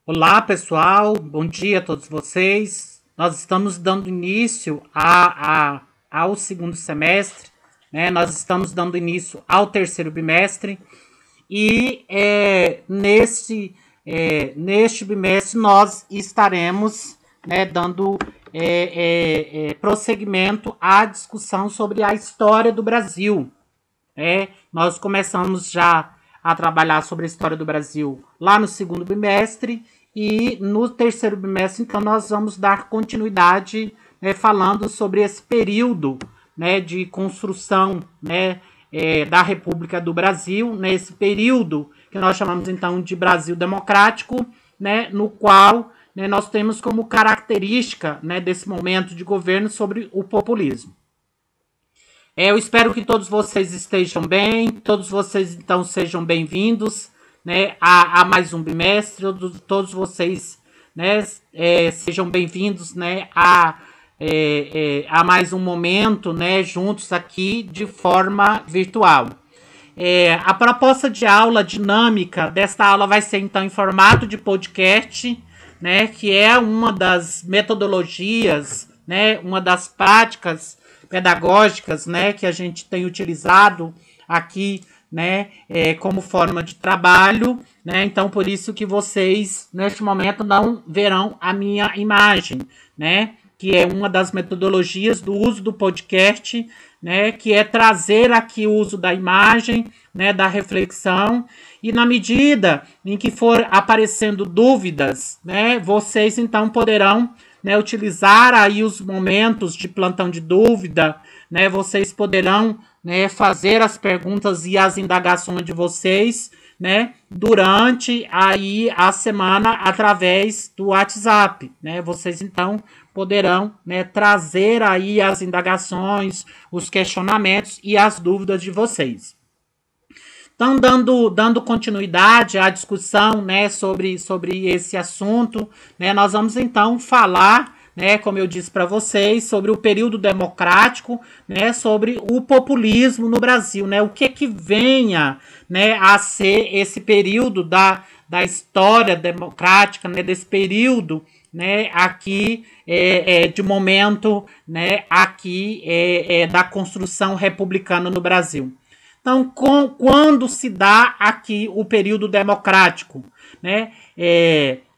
Olá, pessoal. Bom dia a todos vocês. Nós estamos dando início ao segundo semestre, né? Nós estamos dando início ao terceiro bimestre e neste bimestre nós estaremos, né, dando prosseguimento à discussão sobre a história do Brasil. Nós começamos já a trabalhar sobre a história do Brasil lá no segundo bimestre e no terceiro bimestre, então, nós vamos dar continuidade, né, falando sobre esse período, né, de construção, né, da República do Brasil, né, esse período que nós chamamos então de Brasil democrático, né, no qual, né, nós temos como característica, né, desse momento de governo sobre o populismo. Eu espero que todos vocês estejam bem, todos vocês então sejam bem-vindos, né, a mais um bimestre, todos vocês, né, sejam bem-vindos, né, a mais um momento, né, juntos aqui de forma virtual. A proposta de aula dinâmica desta aula vai ser então em formato de podcast, né, que é uma das metodologias, né, uma das práticas pedagógicas, né, que a gente tem utilizado aqui, né, como forma de trabalho, né, então por isso que vocês neste momento não verão a minha imagem, né, que é uma das metodologias do uso do podcast, né, que é trazer aqui o uso da imagem, né, da reflexão, e na medida em que for aparecendo dúvidas, né, vocês então poderão, né, utilizar aí os momentos de plantão de dúvida, né, vocês poderão, né, fazer as perguntas e as indagações de vocês, né, durante aí a semana através do WhatsApp, né, vocês então poderão, né, trazer aí as indagações, os questionamentos e as dúvidas de vocês. Então, dando continuidade à discussão, né, sobre esse assunto, né, nós vamos então falar, né, como eu disse para vocês, sobre o período democrático, né, sobre o populismo no Brasil, né, o que venha, né, a ser esse período da história democrática, né, desse período, né, aqui de momento, né, aqui da construção republicana no Brasil. Então, quando se dá aqui o período democrático, né?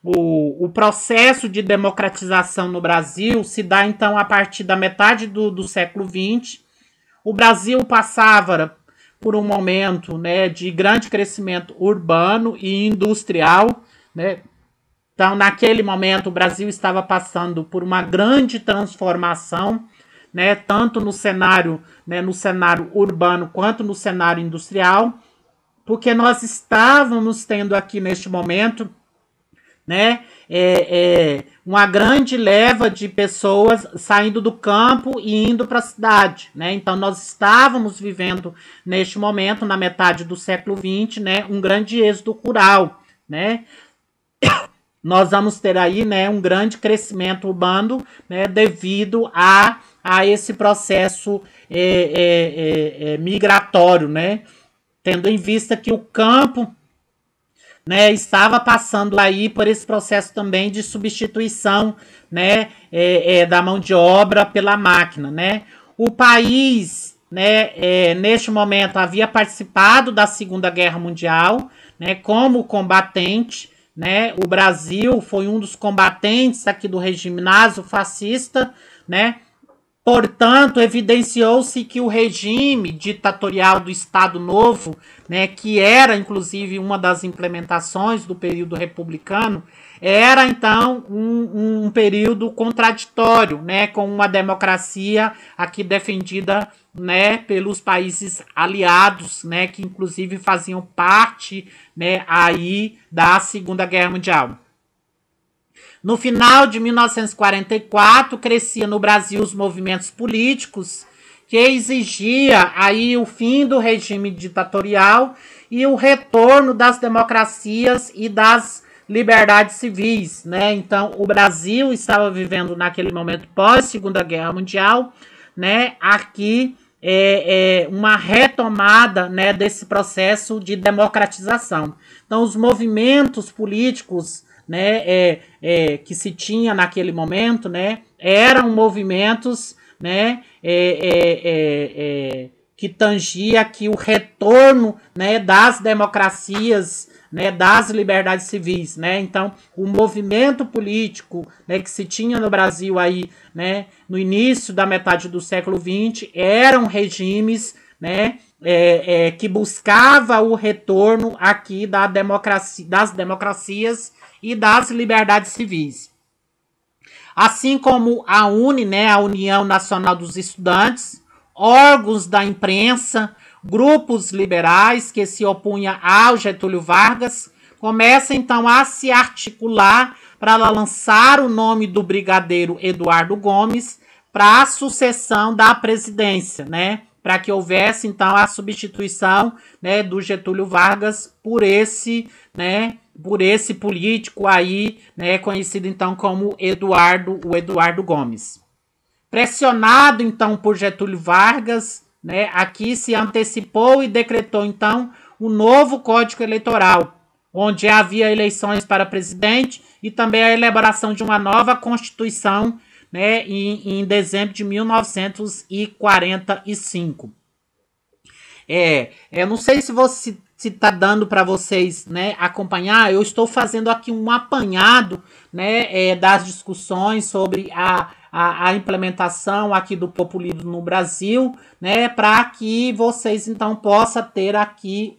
O processo de democratização no Brasil se dá, então, a partir da metade do século XX. O Brasil passava por um momento, né, de grande crescimento urbano e industrial, né? Então, naquele momento, o Brasil estava passando por uma grande transformação, né, tanto no cenário, né, no cenário urbano quanto no cenário industrial, porque nós estávamos tendo aqui neste momento, né, uma grande leva de pessoas saindo do campo e indo para a cidade, né? Então nós estávamos vivendo neste momento, na metade do século XX, né, um grande êxodo rural, né? Nós vamos ter aí, né, um grande crescimento urbano, né, devido a esse processo migratório, né, tendo em vista que o campo, né, estava passando aí por esse processo também de substituição, né, da mão de obra pela máquina, né. O país, né, neste momento havia participado da Segunda Guerra Mundial, né, como combatente, né. O Brasil foi um dos combatentes aqui do regime nazi-fascista, né. Portanto, evidenciou-se que o regime ditatorial do Estado Novo, né, que era inclusive uma das implementações do período republicano, era então um período contraditório, né, com uma democracia aqui defendida, né, pelos países aliados, né, que inclusive faziam parte, né, aí da Segunda Guerra Mundial. No final de 1944, crescia no Brasil os movimentos políticos que exigia aí o fim do regime ditatorial e o retorno das democracias e das liberdades civis, né? Então, o Brasil estava vivendo naquele momento pós Segunda Guerra Mundial, né? Aqui uma retomada, né, desse processo de democratização. Então, os movimentos políticos, né, que se tinha naquele momento, né, eram movimentos, né, que tangia aqui o retorno, né, das democracias, né, das liberdades civis, né? Então, o movimento político, né, que se tinha no Brasil aí, né, no início da metade do século XX, eram regimes, né, que buscava o retorno aqui da democracia, das democracias e das liberdades civis. Assim como a UNE, né, a União Nacional dos Estudantes, órgãos da imprensa, grupos liberais que se opunham ao Getúlio Vargas, começam então a se articular para lançar o nome do brigadeiro Eduardo Gomes para a sucessão da presidência, né? Para que houvesse então a substituição, né, do Getúlio Vargas por esse político aí, né, conhecido então como o Eduardo Gomes. Pressionado então por Getúlio Vargas, né, aqui se antecipou e decretou então o novo Código Eleitoral, onde havia eleições para presidente e também a elaboração de uma nova Constituição, né, em dezembro de 1945. Eu não sei se você se está dando para vocês, né, acompanhar. Eu estou fazendo aqui um apanhado, né, das discussões sobre a implementação aqui do populismo no Brasil, né, para que vocês então possam ter aqui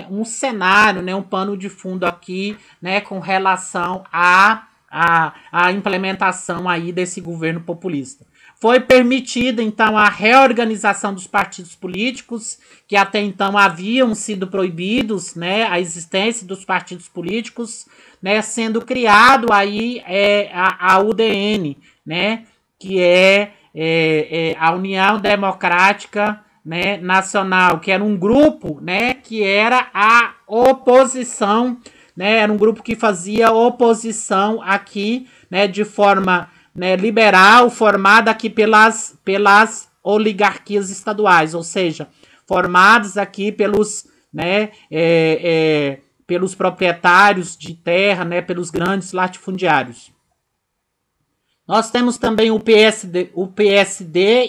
um cenário, né, um pano de fundo aqui, né, com relação à implementação aí desse governo populista. Foi permitida, então, a reorganização dos partidos políticos, que até então haviam sido proibidos, né, a existência dos partidos políticos, né, sendo criado aí a UDN, né, que é a União Democrática, né, Nacional, que era um grupo, né, que era a oposição, né, era um grupo que fazia oposição aqui, né, de forma, né, liberal, formada aqui pelas oligarquias estaduais, ou seja, formadas aqui pelos, né, pelos proprietários de terra, né, pelos grandes latifundiários. Nós temos também o PSD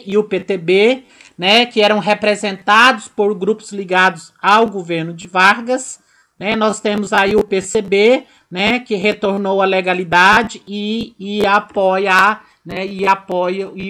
e o PTB, né, que eram representados por grupos ligados ao governo de Vargas, né? Nós temos aí o PCB, né, que retornou à legalidade e apoia, né,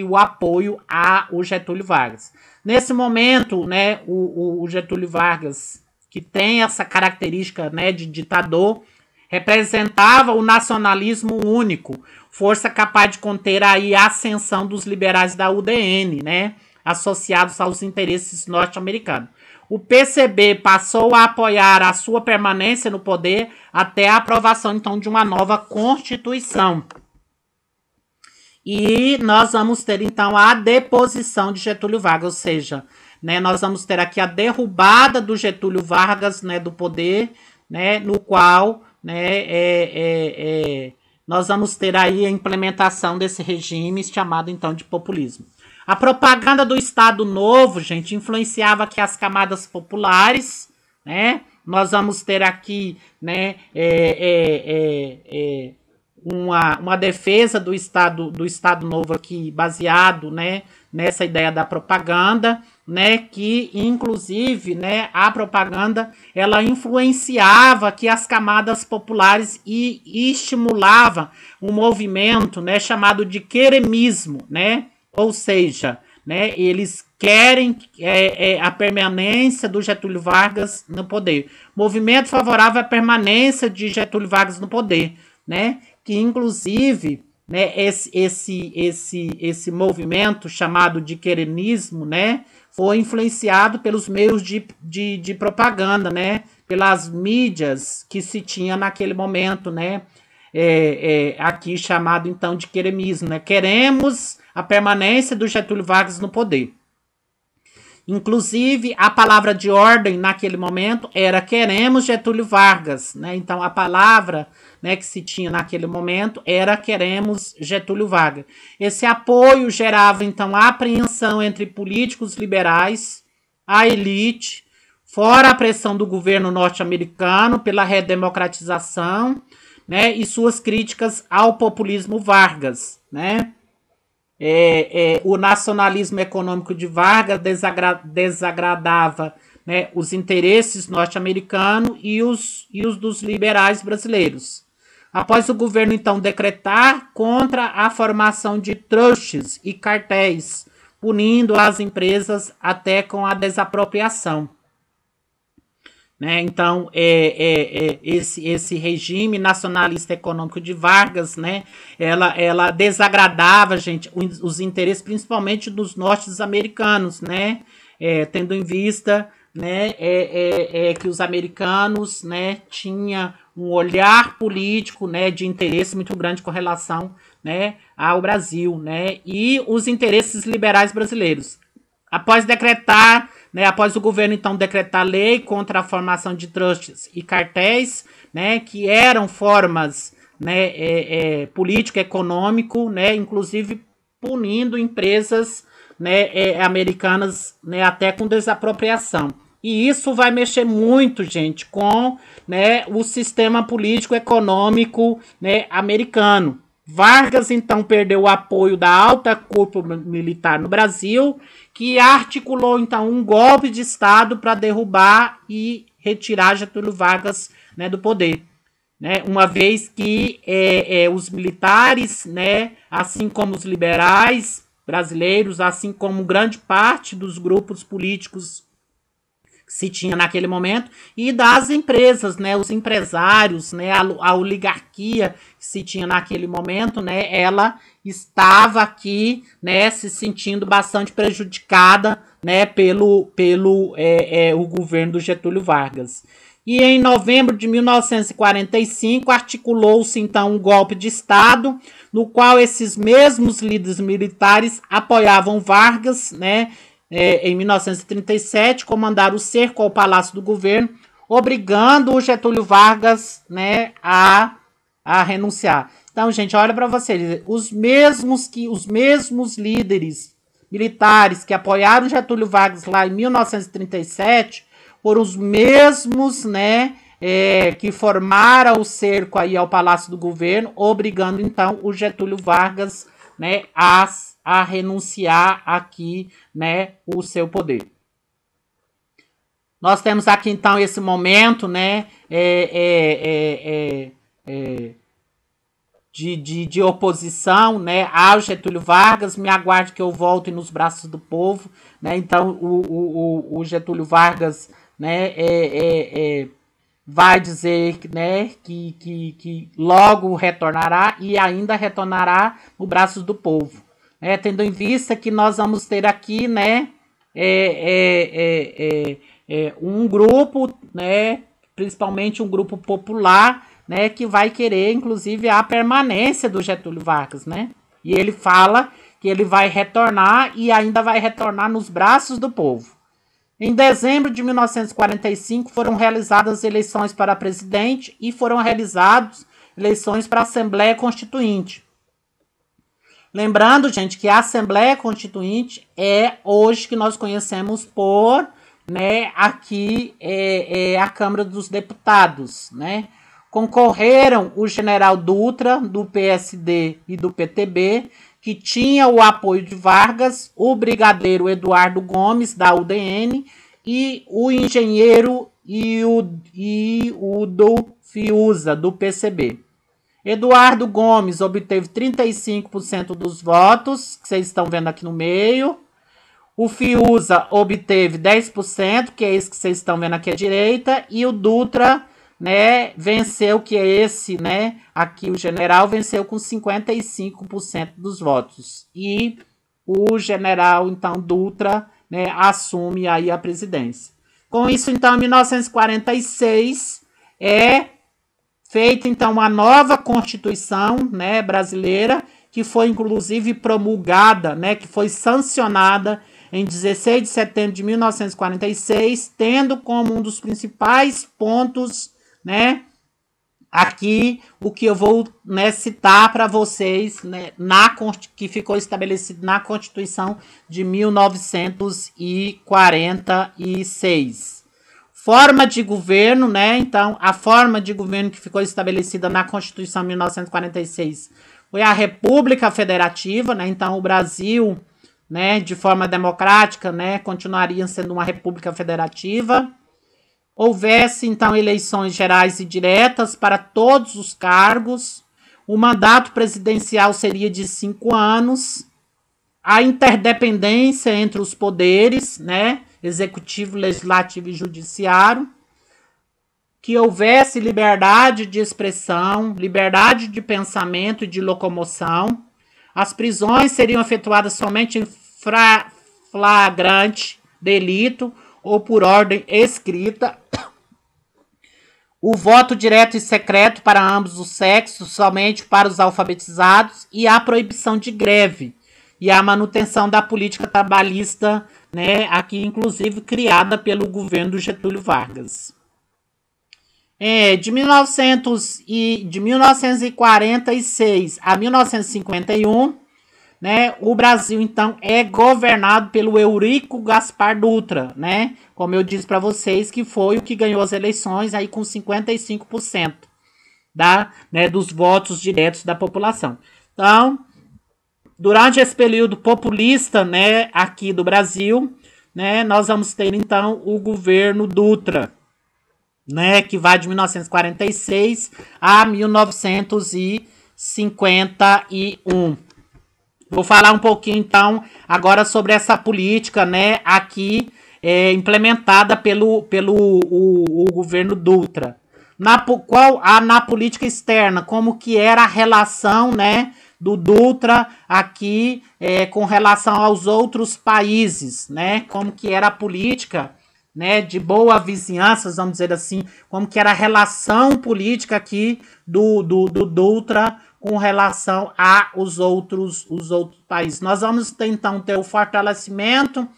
o apoio ao Getúlio Vargas. Nesse momento, né, o Getúlio Vargas, que tem essa característica, né, de ditador, representava o nacionalismo único, força capaz de conter aí a ascensão dos liberais da UDN, né, associados aos interesses norte-americanos. O PCB passou a apoiar a sua permanência no poder até a aprovação, então, de uma nova Constituição. E nós vamos ter, então, a deposição de Getúlio Vargas, ou seja, né, nós vamos ter aqui a derrubada do Getúlio Vargas, né, do poder, né, no qual, né, nós vamos ter aí a implementação desse regime chamado, então, de populismo. A propaganda do Estado Novo, gente, influenciava aqui as camadas populares, né? Nós vamos ter aqui, né, uma defesa do Estado Novo aqui baseado, né, nessa ideia da propaganda, né, que inclusive, né, a propaganda ela influenciava aqui as camadas populares e estimulava um movimento, né, chamado de queremismo, né? Ou seja, né, eles querem a permanência do Getúlio Vargas no poder. Movimento favorável à permanência de Getúlio Vargas no poder, né? Que inclusive, né, esse movimento chamado de querenismo, né, foi influenciado pelos meios de propaganda, né? Pelas mídias que se tinha naquele momento, né? Aqui chamado então de queremismo, né? Queremos a permanência do Getúlio Vargas no poder. Inclusive, a palavra de ordem naquele momento era queremos Getúlio Vargas, né? Então, a palavra, né, que se tinha naquele momento era queremos Getúlio Vargas. Esse apoio gerava, então, a apreensão entre políticos liberais, a elite, fora a pressão do governo norte-americano pela redemocratização, né, e suas críticas ao populismo Vargas, né? O nacionalismo econômico de Vargas desagradava, né, os interesses norte-americanos e os dos liberais brasileiros. Após o governo, então, decretar contra a formação de trusts e cartéis, punindo as empresas até com a desapropriação. Né? Então, esse regime nacionalista econômico de Vargas, né, ela desagradava, gente, os interesses principalmente dos norte-americanos, né, tendo em vista, né, que os americanos, né, tinham um olhar político, né, de interesse muito grande com relação, né, ao Brasil, né, e os interesses liberais brasileiros. Após o governo então decretar lei contra a formação de trusts e cartéis, né, que eram formas, né, político-econômico, né, inclusive punindo empresas, né, americanas, né, até com desapropriação. E isso vai mexer muito, gente, com, né, o sistema político-econômico, né, americano. Vargas, então, perdeu o apoio da alta cúpula militar no Brasil, que articulou, então, um golpe de Estado para derrubar e retirar Getúlio Vargas, né, do poder. Né, uma vez que os militares, né, assim como os liberais brasileiros, assim como grande parte dos grupos políticos que se tinha naquele momento, e das empresas, né, os empresários, né, a oligarquia que se tinha naquele momento, né, ela estava aqui, né, se sentindo bastante prejudicada, né, pelo o governo do Getúlio Vargas. E em novembro de 1945 articulou-se então um golpe de Estado, no qual esses mesmos líderes militares apoiavam Vargas, né, em 1937, comandaram o cerco ao Palácio do Governo, obrigando o Getúlio Vargas, né, a renunciar. Então, gente, olha para vocês, os mesmos líderes militares que apoiaram Getúlio Vargas lá em 1937 foram os mesmos, né, que formaram o cerco aí ao Palácio do Governo, obrigando então o Getúlio Vargas, né, a renunciar aqui, né, o seu poder. Nós temos aqui então esse momento, né, de oposição, né, ao Getúlio Vargas. Me aguarde que eu volte nos braços do povo, né? Então o Getúlio Vargas, né, vai dizer, né, que logo retornará e ainda retornará nos braços do povo. Tendo em vista que nós vamos ter aqui, né, um grupo, né, principalmente um grupo popular, né, que vai querer, inclusive, a permanência do Getúlio Vargas, né? E ele fala que ele vai retornar e ainda vai retornar nos braços do povo. Em dezembro de 1945 foram realizadas eleições para presidente e foram realizadas eleições para a Assembleia Constituinte. Lembrando, gente, que a Assembleia Constituinte é hoje que nós conhecemos por, né, aqui a Câmara dos Deputados, né? Concorreram o general Dutra, do PSD e do PTB, que tinha o apoio de Vargas, o brigadeiro Eduardo Gomes, da UDN, e o engenheiro do Fiuza, do PCB. Eduardo Gomes obteve 35% dos votos, que vocês estão vendo aqui no meio. O Fiuza obteve 10%, que é esse que vocês estão vendo aqui à direita. E o Dutra, né, venceu, que é esse, né, aqui o general, venceu com 55% dos votos. E o general, então, Dutra, né, assume aí a presidência. Com isso, então, em 1946, feita, então, uma nova Constituição, né, brasileira, que foi, inclusive, promulgada, né, que foi sancionada em 16 de setembro de 1946, tendo como um dos principais pontos, né, aqui o que eu vou, né, citar para vocês, né, que ficou estabelecido na Constituição de 1946. Forma de governo, né? Então, a forma de governo que ficou estabelecida na Constituição de 1946 foi a República Federativa, né? Então, o Brasil, né, de forma democrática, né, continuaria sendo uma república federativa. Houvesse, então, eleições gerais e diretas para todos os cargos. O mandato presidencial seria de 5 anos. A interdependência entre os poderes, né? Executivo, legislativo e judiciário. Que houvesse liberdade de expressão, liberdade de pensamento e de locomoção. As prisões seriam efetuadas somente em flagrante delito ou por ordem escrita. O voto direto e secreto para ambos os sexos, somente para os alfabetizados, e a proibição de greve e a manutenção da política trabalhista, né, aqui inclusive criada pelo governo do Getúlio Vargas. De 1946 a 1951, né, o Brasil, então, é governado pelo Eurico Gaspar Dutra, né? Como eu disse para vocês, que foi o que ganhou as eleições aí com 55% dos votos diretos da população. Então, durante esse período populista, né, aqui do Brasil, né, nós vamos ter, então, o governo Dutra, né, que vai de 1946 a 1951. Vou falar um pouquinho, então, agora sobre essa política, né, aqui implementada pelo governo Dutra. Na política externa, como que era a relação, né, do Dutra aqui com relação aos outros países, né, como que era a política, né, de boa vizinhança, vamos dizer assim, como que era a relação política aqui do Dutra com relação aos outros países. Nós vamos então ter o fortalecimento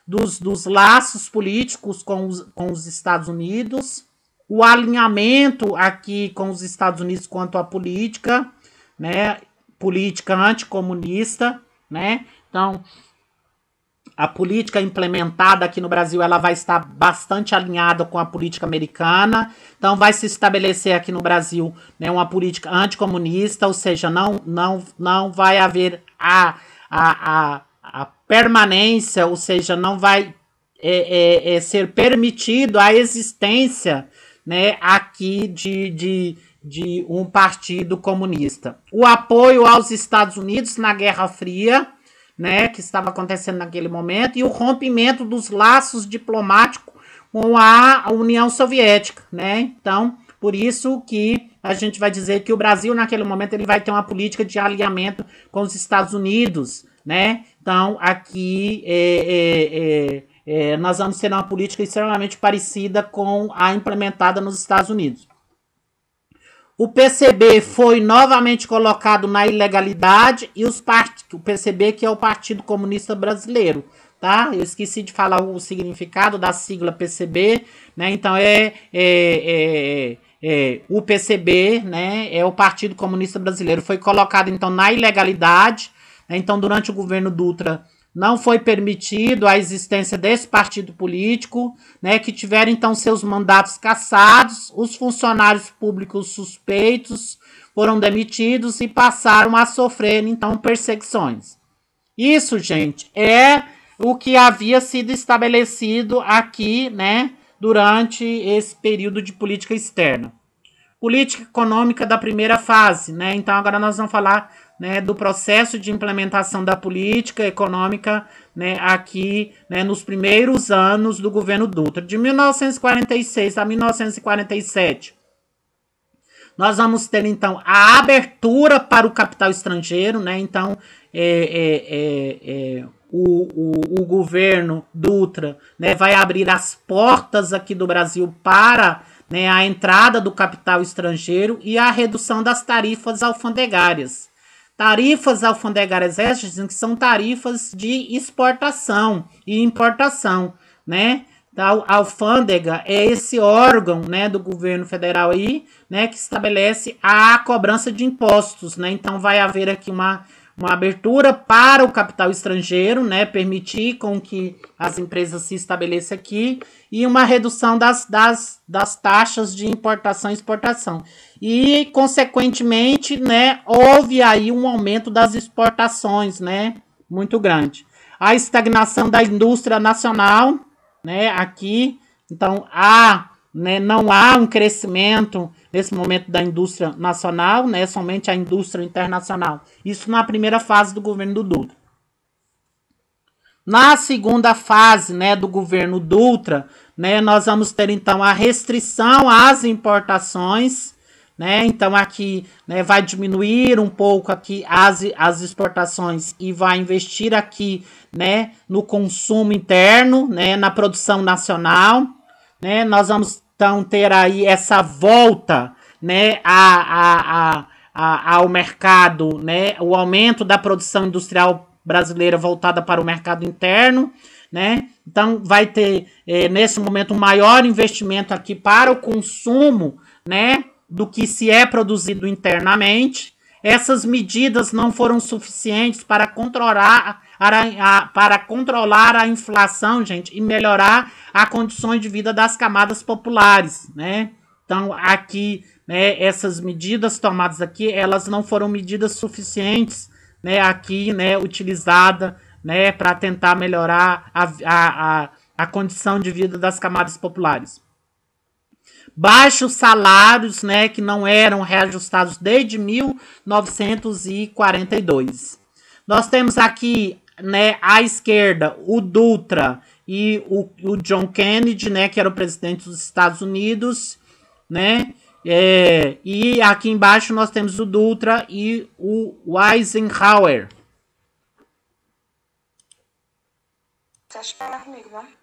dos laços políticos com os Estados Unidos, o alinhamento aqui com os Estados Unidos quanto à política, né, política anticomunista, né, então a política implementada aqui no Brasil, ela vai estar bastante alinhada com a política americana. Então, vai se estabelecer aqui no Brasil, né, uma política anticomunista, ou seja, não vai haver a permanência, ou seja, não vai ser permitido a existência, né, aqui de um partido comunista. O apoio aos Estados Unidos na Guerra Fria, né, que estava acontecendo naquele momento, e o rompimento dos laços diplomáticos com a União Soviética, né? Então, por isso que a gente vai dizer que o Brasil, naquele momento, ele vai ter uma política de alinhamento com os Estados Unidos, né? Então, aqui nós vamos ter uma política extremamente parecida com a implementada nos Estados Unidos. O PCB foi novamente colocado na ilegalidade e o PCB, que é o Partido Comunista Brasileiro, tá? Eu esqueci de falar o significado da sigla PCB, né? Então o PCB, né, é o Partido Comunista Brasileiro, foi colocado então na ilegalidade, né? Então durante o governo Dutra não foi permitido a existência desse partido político, né, que tiveram então seus mandatos cassados, os funcionários públicos suspeitos foram demitidos e passaram a sofrer então perseguições. Isso, gente, é o que havia sido estabelecido aqui, né, durante esse período de política externa. Política econômica da primeira fase, né? Então agora nós vamos falar, né, do processo de implementação da política econômica, né, aqui, né, nos primeiros anos do governo Dutra, de 1946 a 1947. Nós vamos ter então a abertura para o capital estrangeiro, né? Então o governo Dutra, né, vai abrir as portas aqui do Brasil para, né, a entrada do capital estrangeiro e a redução das tarifas alfandegárias. Tarifas alfandegárias extras, que são tarifas de exportação e importação, né? A alfândega é esse órgão, né, do governo federal aí, né, que estabelece a cobrança de impostos, né? Então vai haver aqui uma abertura para o capital estrangeiro, né, permitir com que as empresas se estabeleçam aqui e uma redução das taxas de importação e exportação. E, consequentemente, né, houve aí um aumento das exportações, né, muito grande. A estagnação da indústria nacional, né, aqui, então né, não há um crescimento nesse momento da indústria nacional, né, somente a indústria internacional. Isso na primeira fase do governo do Dutra. Na segunda fase, né, do governo Dutra, né, nós vamos ter então a restrição às importações, né? Então aqui, né, vai diminuir um pouco aqui as exportações e vai investir aqui, né, no consumo interno, né, na produção nacional, né? Nós vamos então ter aí essa volta, né, ao mercado, né, o aumento da produção industrial brasileira voltada para o mercado interno, né? Então vai ter nesse momento um maior investimento aqui para o consumo, né, do que se é produzido internamente. Essas medidas não foram suficientes para controlar a inflação, gente, e melhorar as condições de vida das camadas populares, né? Então, aqui, né, essas medidas tomadas aqui, elas não foram medidas suficientes, né, aqui, né, utilizada, né, para tentar melhorar a condição de vida das camadas populares. Baixos salários, né, que não eram reajustados desde 1942. Nós temos aqui, né, à esquerda, o Dutra e o John Kennedy, né, que era o presidente dos Estados Unidos, né, e aqui embaixo nós temos o Dutra e o Eisenhower. Você acha que falar comigo, não?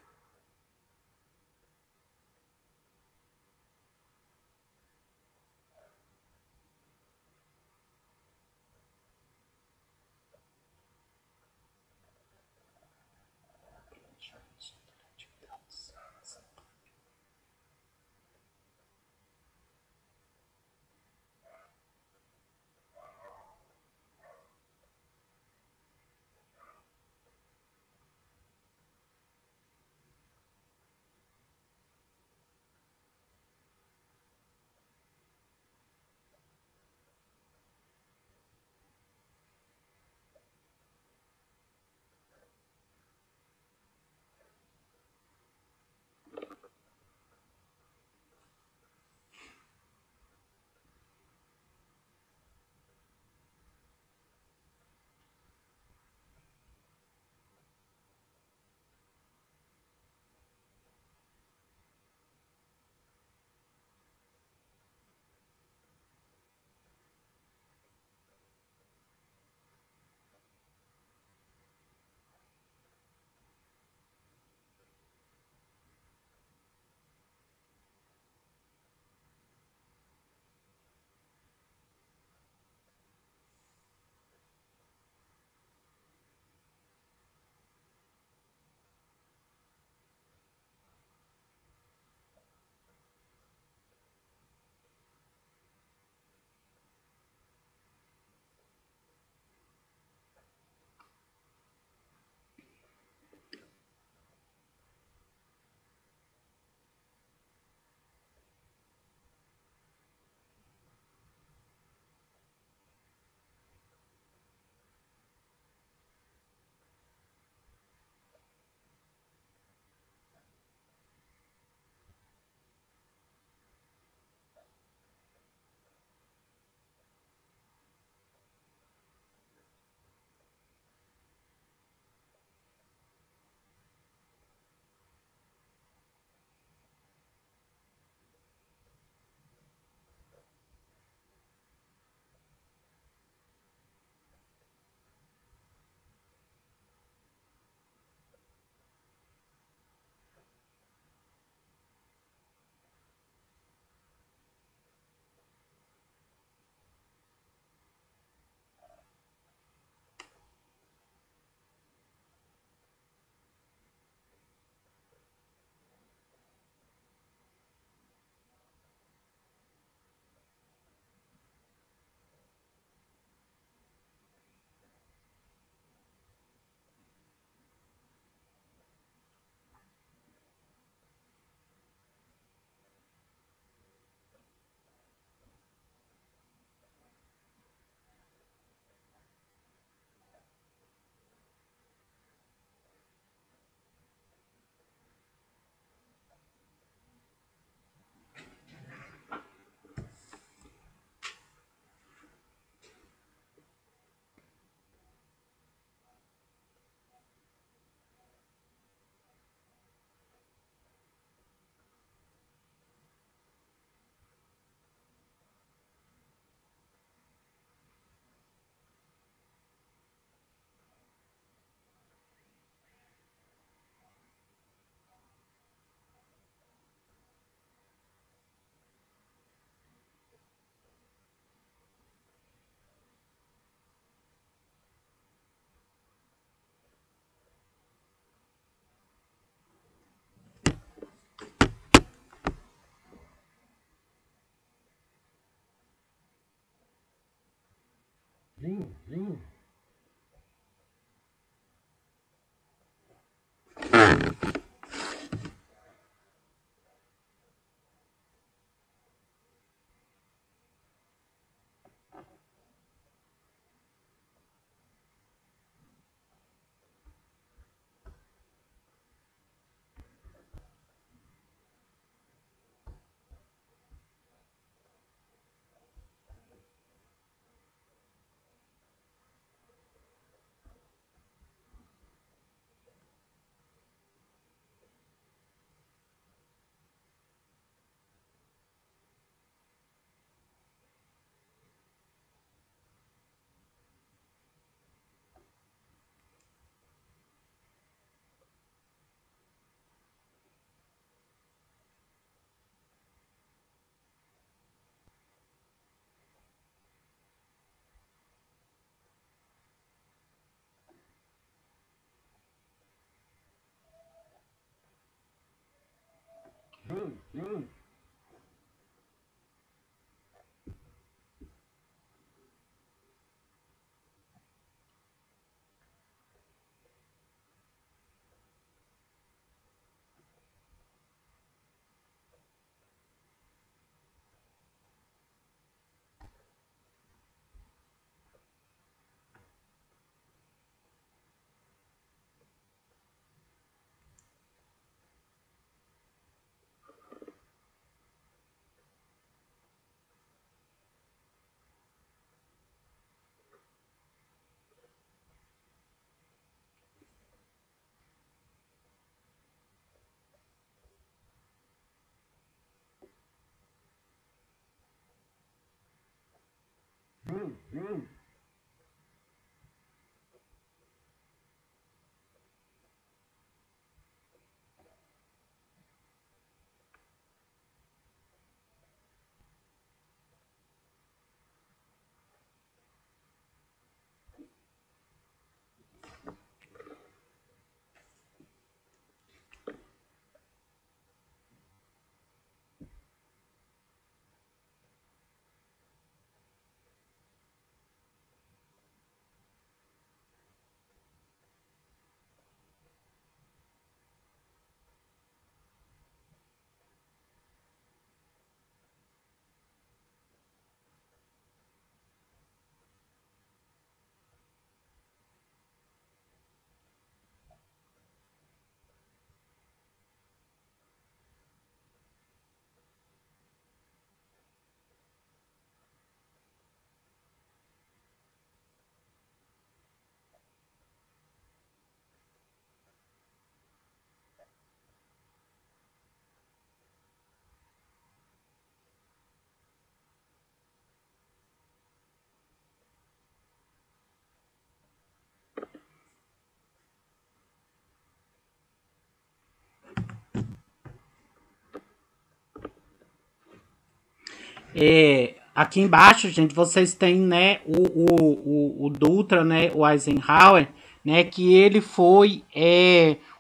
Aqui embaixo, gente, vocês têm, né, o Dutra, né, o Eisenhower, né, que ele foi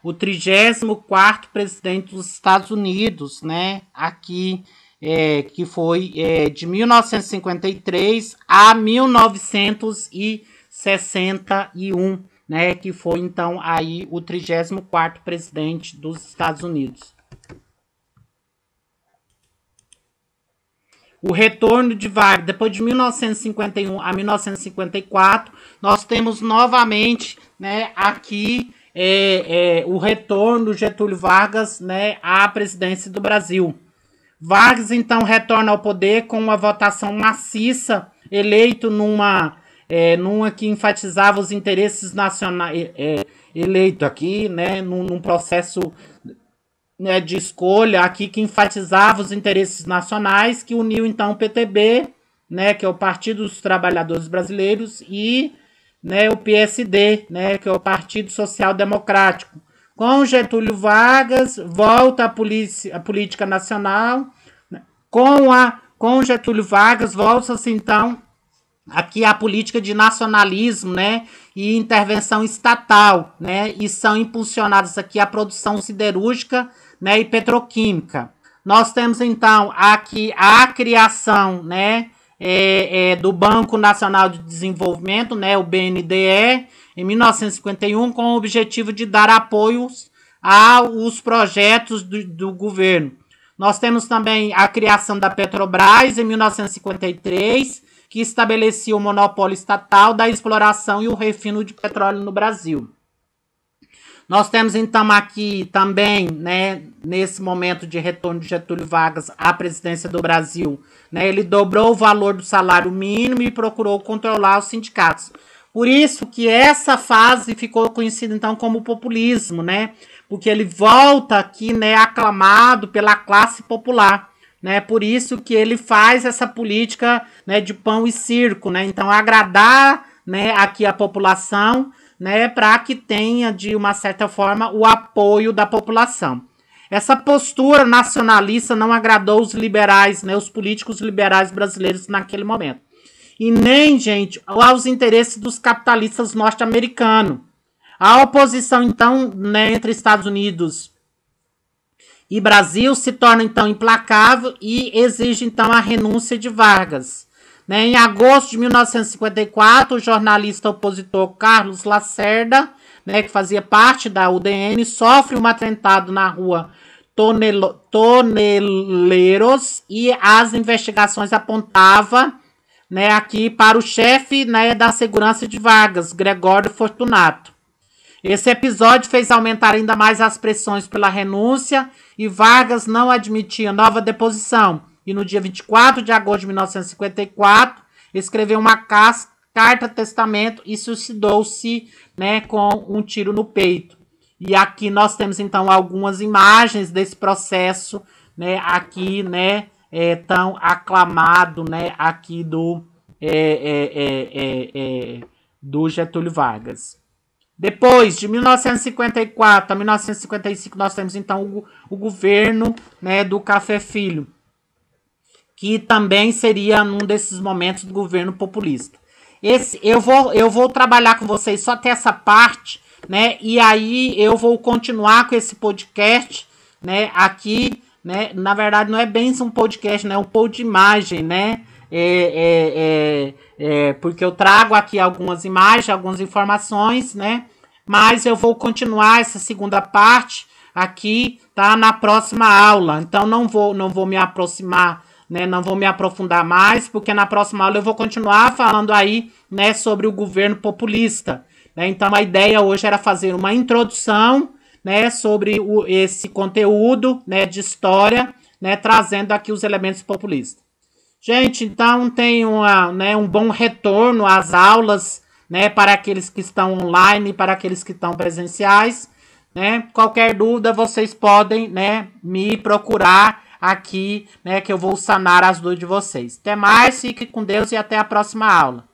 o 34º presidente dos Estados Unidos, né, aqui, que foi de 1953 a 1961, né, que foi, então, aí o 34º presidente dos Estados Unidos. O retorno de Vargas, depois de 1951 a 1954, nós temos novamente, né, aqui o retorno do Getúlio Vargas, né, à presidência do Brasil. Vargas, então, retorna ao poder com uma votação maciça, eleito numa que enfatizava os interesses nacionais, eleito aqui, né, num processo, né, de escolha aqui que enfatizava os interesses nacionais, que uniu então o PTB, né, que é o Partido dos Trabalhadores Brasileiros, e, né, o PSD, né, que é o Partido Social Democrático. Com Getúlio Vargas, volta a política nacional. Com Getúlio Vargas, volta-se então aqui a política de nacionalismo, né, e intervenção estatal, né, e são impulsionadas aqui a produção siderúrgica, né, e petroquímica. Nós temos então aqui a criação, né, do Banco Nacional de Desenvolvimento, né, o BNDE, em 1951, com o objetivo de dar apoios aos projetos do governo. Nós temos também a criação da Petrobras, em 1953, que estabelecia o monopólio estatal da exploração e o refino de petróleo no Brasil. Nós temos então aqui também, né, nesse momento de retorno de Getúlio Vargas à presidência do Brasil, né, ele dobrou o valor do salário mínimo e procurou controlar os sindicatos. Por isso que essa fase ficou conhecida então como populismo, né, porque ele volta aqui, né, aclamado pela classe popular, né, por isso que ele faz essa política, né, de pão e circo, né, então agradar, né, aqui a população, né, para que tenha, de uma certa forma, o apoio da população. Essa postura nacionalista não agradou os liberais, né, os políticos liberais brasileiros naquele momento. E nem, gente, aos interesses dos capitalistas norte-americanos. A oposição, então, né, entre Estados Unidos e Brasil se torna, então, implacável e exige, então, a renúncia de Vargas. Em agosto de 1954, o jornalista opositor Carlos Lacerda, né, que fazia parte da UDN, sofre um atentado na rua Toneleiros e as investigações apontavam, né, aqui para o chefe, né, da segurança de Vargas, Gregório Fortunato. Esse episódio fez aumentar ainda mais as pressões pela renúncia e Vargas não admitia nova deposição. E no dia 24 de agosto de 1954, escreveu uma carta-testamento e suicidou-se, né, com um tiro no peito. E aqui nós temos, então, algumas imagens desse processo, né, aqui, né, tão aclamado, né, aqui do Getúlio Vargas. Depois, de 1954 a 1955, nós temos, então, o governo, né, do Café Filho, que também seria num desses momentos do governo populista. Eu vou trabalhar com vocês só até essa parte, né? E aí eu vou continuar com esse podcast, né? Aqui, né? Na verdade, não é bem um podcast, né? É um pod de imagem, né? Porque eu trago aqui algumas imagens, algumas informações, né? Mas eu vou continuar essa segunda parte aqui, tá? Na próxima aula. Então não vou me aproximar, né, não vou me aprofundar mais, porque na próxima aula eu vou continuar falando aí, né, sobre o governo populista. Né? Então a ideia hoje era fazer uma introdução, né, sobre esse conteúdo, né, de história, né, trazendo aqui os elementos populistas. Gente, então tenham um bom retorno às aulas, né, para aqueles que estão online e para aqueles que estão presenciais. Né? Qualquer dúvida vocês podem, né, me procurar aqui, né, que eu vou sanar as dúvidas de vocês. Até mais, fique com Deus e até a próxima aula.